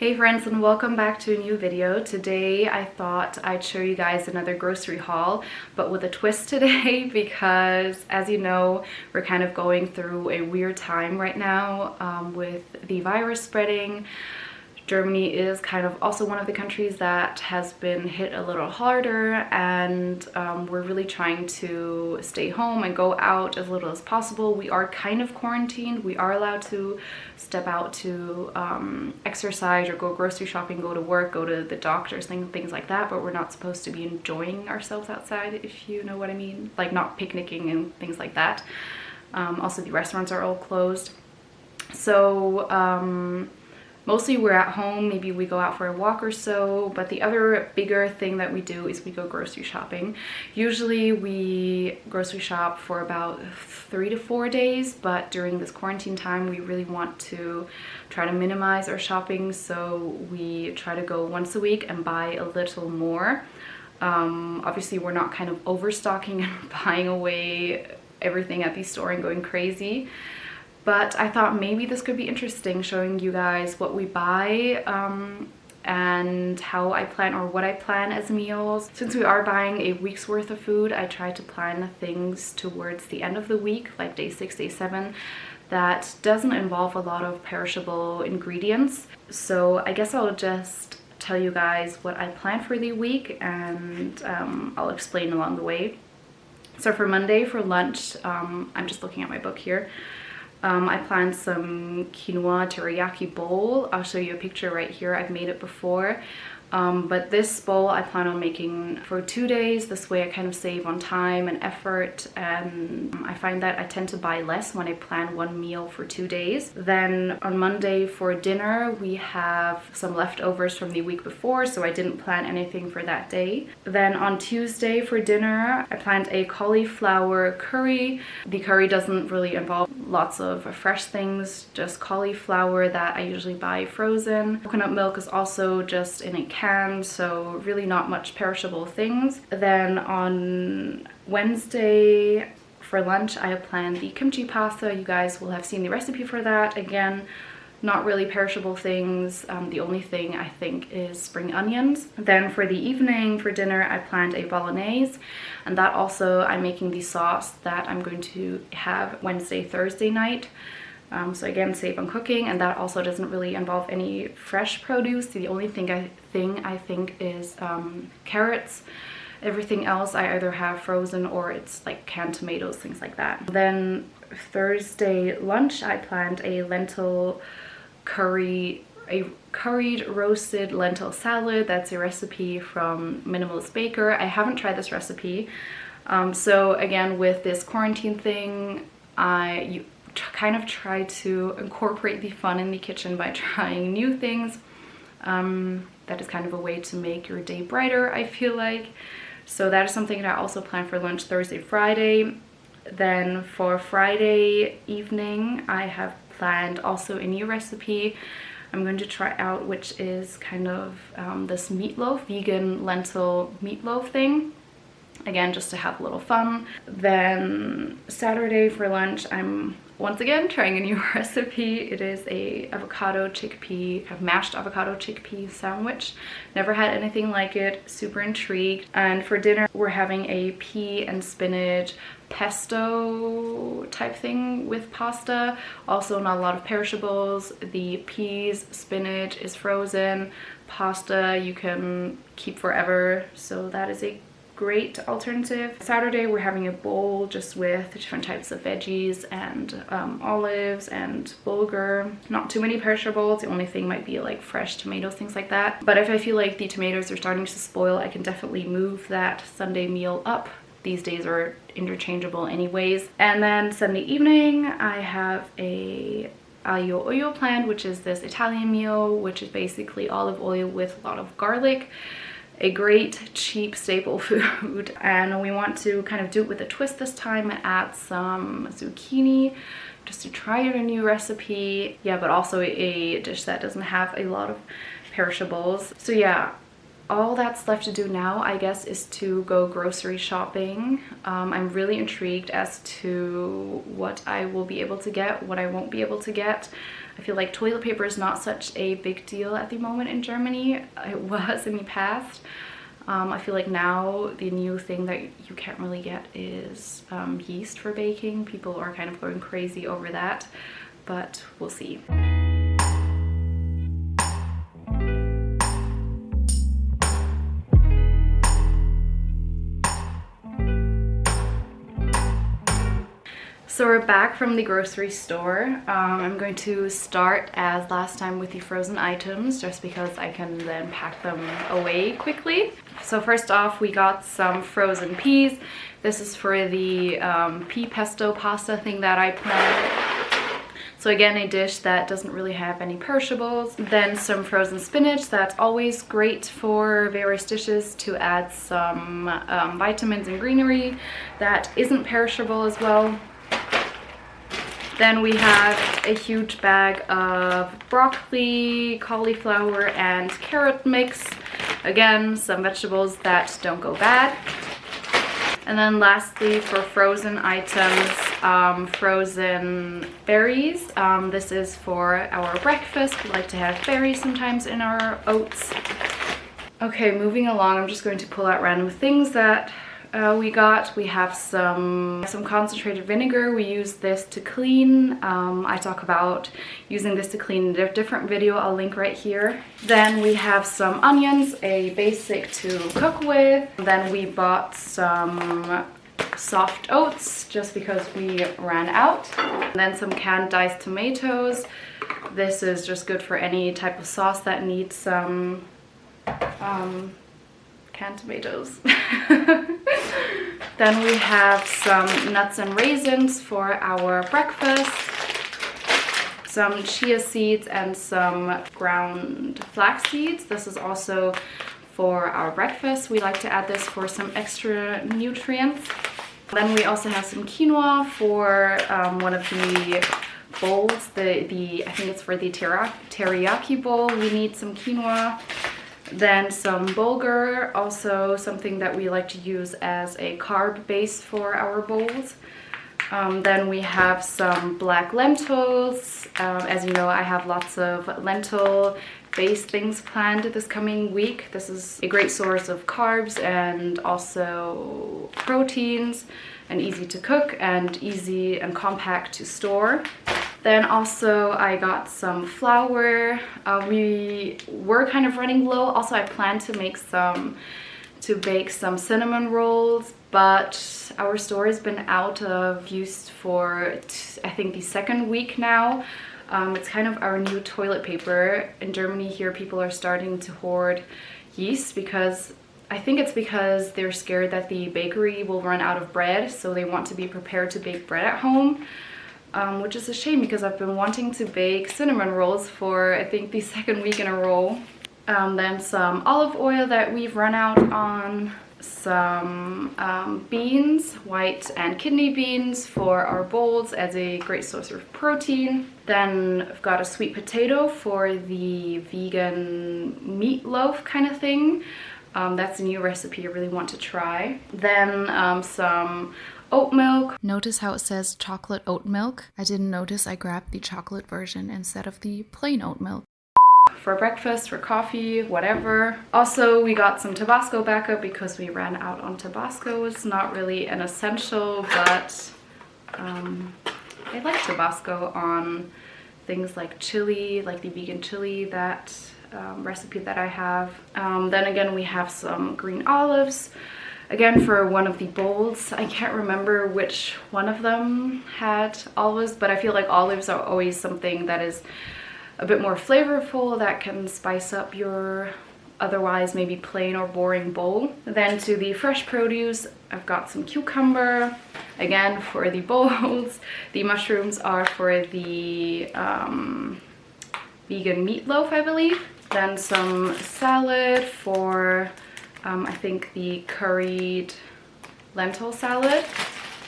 Hey friends, and welcome back to a new video. Today I thought I'd show you guys another grocery haul, but with a twist today because as you know, we're kind of going through a weird time right now with the virus spreading. Germany is kind of also one of the countries that has been hit a little harder, and we're really trying to stay home and go out as little as possible. We are kind of quarantined. We are allowed to step out to exercise or go grocery shopping, go to work, go to the doctors, things like that, but we're not supposed to be enjoying ourselves outside, if you know what I mean, like not picnicking and things like that. Also, the restaurants are all closed. So mostly we're at home, maybe we go out for a walk or so, but the other bigger thing that we do is we go grocery shopping. Usually we grocery shop for about 3 to 4 days, but during this quarantine time we really want to try to minimize our shopping, so we try to go once a week and buy a little more. Obviously we're not kind of overstocking and buying away everything at the store and going crazy. But I thought maybe this could be interesting, showing you guys what we buy and how I plan, or what I plan as meals. Since we are buying a week's worth of food, I try to plan things towards the end of the week, like day 6, day 7, that doesn't involve a lot of perishable ingredients. So I guess I'll just tell you guys what I plan for the week, and I'll explain along the way. So for Monday, for lunch, I'm just looking at my book here. I planned some quinoa teriyaki bowl. I'll show you a picture right here. I've made it before. But this bowl I plan on making for 2 days. This way I kind of save on time and effort, and I find that I tend to buy less when I plan one meal for 2 days. Then on Monday for dinner we have some leftovers from the week before, so I didn't plan anything for that day. Then on Tuesday for dinner I planned a cauliflower curry. The curry doesn't really involve lots of fresh things, just cauliflower that I usually buy frozen. Coconut milk is also just in a can, so really not much perishable things. Then on Wednesday for lunch I have planned the kimchi pasta. You guys will have seen the recipe for that. Again, not really perishable things. The only thing I think is spring onions. Then for the evening for dinner I planned a bolognese, and that also I'm making the sauce that I'm going to have Wednesday, Thursday night. So again, save on cooking, and that also doesn't really involve any fresh produce. The only thing I think is carrots. Everything else I either have frozen or it's like canned tomatoes, things like that. Then Thursday lunch I planned a lentil curry, a curried roasted lentil salad. That's a recipe from Minimalist Baker. I haven't tried this recipe. So again, with this quarantine thing, you kind of try to incorporate the fun in the kitchen by trying new things. That is kind of a way to make your day brighter, I feel like. So that is something that I also plan for lunch Thursday, Friday. Then for Friday evening I have planned also a new recipe I'm going to try out, which is kind of this meatloaf, vegan lentil meatloaf thing. Again, just to have a little fun. Then Saturday for lunch I'm once again trying a new recipe. It is a mashed avocado chickpea sandwich. Never had anything like it, super intrigued. And for dinner we're having a pea and spinach pesto type thing with pasta. Also not a lot of perishables. The peas, spinach is frozen. Pasta you can keep forever, so that is a great alternative. Saturday we're having a bowl just with different types of veggies and olives and bulgur. Not too many perishables. The only thing might be like fresh tomatoes, things like that. But if I feel like the tomatoes are starting to spoil, I can definitely move that Sunday meal up. These days are interchangeable anyways. And then Sunday evening I have a aglio olio planned, which is this Italian meal, which is basically olive oil with a lot of garlic. A great cheap staple food, and we want to kind of do it with a twist this time and add some zucchini just to try out a new recipe. Yeah, but also a dish that doesn't have a lot of perishables. So yeah, all that's left to do now, I guess, is to go grocery shopping. I'm really intrigued as to what I will be able to get, what I won't be able to get. I feel like toilet paper is not such a big deal at the moment in Germany. It was in the past. I feel like now the new thing that you can't really get is yeast for baking. People are kind of going crazy over that, but we'll see. So we're back from the grocery store. I'm going to start as last time with the frozen items just because I can then pack them away quickly. So first off, we got some frozen peas. This is for the pea pesto pasta thing that I planned. So again, a dish that doesn't really have any perishables. Then some frozen spinach. That's always great for various dishes to add some vitamins and greenery that isn't perishable as well. Then we have a huge bag of broccoli, cauliflower, and carrot mix. Again, some vegetables that don't go bad. And then lastly, for frozen items, frozen berries. This is for our breakfast. We like to have berries sometimes in our oats. Okay, moving along, I'm just going to pull out random things that we got. We have some concentrated vinegar. We use this to clean. I talk about using this to clean in a different video. I'll link right here. Then we have some onions, a basic to cook with. Then we bought some soft oats just because we ran out. And then some canned diced tomatoes. This is just good for any type of sauce that needs some canned tomatoes. Then we have some nuts and raisins for our breakfast, some chia seeds and some ground flax seeds. This is also for our breakfast. We like to add this for some extra nutrients. Then we also have some quinoa for one of the bowls. I think it's for the teriyaki bowl. We need some quinoa. Then some bulgur, also something that we like to use as a carb base for our bowls. Then we have some black lentils. As you know, I have lots of lentil-based things planned this coming week. This is a great source of carbs and also proteins, and easy to cook and easy and compact to store. Then also I got some flour. We were kind of running low. Also I planned to bake some cinnamon rolls, but our store has been out of use for I think the second week now. It's kind of our new toilet paper. In Germany here, people are starting to hoard yeast because I think it's because they're scared that the bakery will run out of bread, so they want to be prepared to bake bread at home. Which is a shame because I've been wanting to bake cinnamon rolls for I think the second week in a row. Then some olive oil that we've run out on, some beans, white and kidney beans for our bowls as a great source of protein. Then I've got a sweet potato for the vegan meatloaf kind of thing. That's a new recipe I really want to try. Then some oat milk. Notice how it says chocolate oat milk? I didn't notice I grabbed the chocolate version instead of the plain oat milk. For breakfast, for coffee, whatever. Also, we got some Tabasco backup because we ran out on Tabasco. It's not really an essential, but I like Tabasco on things like chili, like the vegan chili, that recipe that I have. Then again, we have some green olives. Again, for one of the bowls, I can't remember which one of them had olives, but I feel like olives are always something that is a bit more flavorful, that can spice up your otherwise maybe plain or boring bowl. Then to the fresh produce, I've got some cucumber, again for the bowls. The mushrooms are for the vegan meatloaf, I believe. Then some salad for I think the curried lentil salad.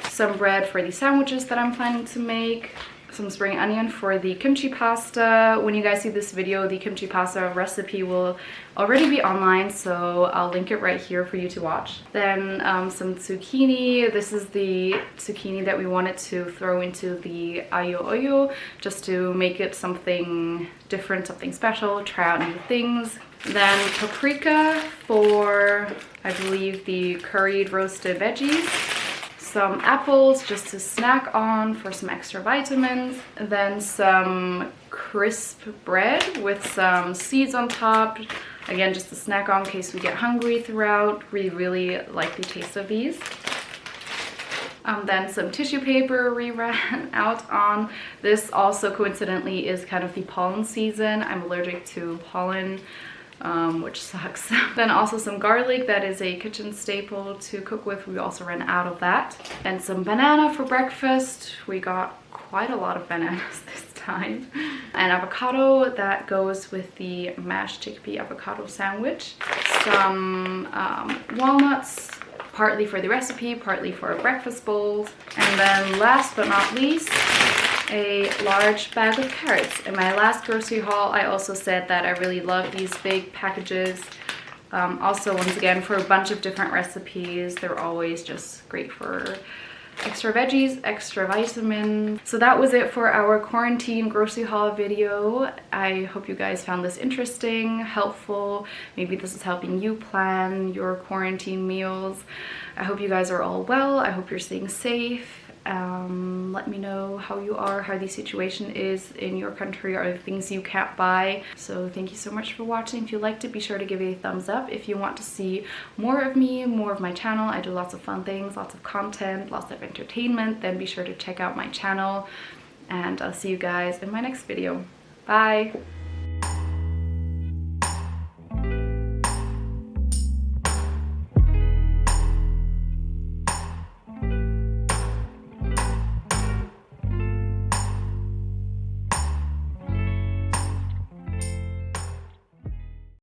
Some bread for the sandwiches that I'm planning to make. some spring onion for the kimchi pasta. When you guys see this video, the kimchi pasta recipe will already be online, so I'll link it right here for you to watch. Then some zucchini. This is the zucchini that we wanted to throw into the ayo oyo just to make it something different, something special, try out new things. Then paprika for, I believe, the curried roasted veggies. Some apples just to snack on for some extra vitamins. Then some crisp bread with some seeds on top. Again, just to snack on in case we get hungry throughout. We really like the taste of these. Then some tissue paper we ran out on. This also coincidentally is kind of the pollen season. I'm allergic to pollen, which sucks. Then also some garlic, that is a kitchen staple to cook with. We also ran out of that. And some banana for breakfast. We got quite a lot of bananas this time. And avocado, that goes with the mashed chickpea avocado sandwich. Some walnuts, partly for the recipe, partly for breakfast bowls. And then last but not least, a large bag of carrots. In my last grocery haul, I also said that I really love these big packages. Also, once again, for a bunch of different recipes, they're always just great for extra veggies, extra vitamins. So that was it for our quarantine grocery haul video. I hope you guys found this interesting, helpful. Maybe this is helping you plan your quarantine meals. I hope you guys are all well. I hope you're staying safe. Let me know how you are, how the situation is in your country, or things you can't buy. So thank you so much for watching. If you liked it, be sure to give it a thumbs up. If you want to see more of me, more of my channel, I do lots of fun things, lots of content, lots of entertainment, then be sure to check out my channel, and I'll see you guys in my next video. Bye!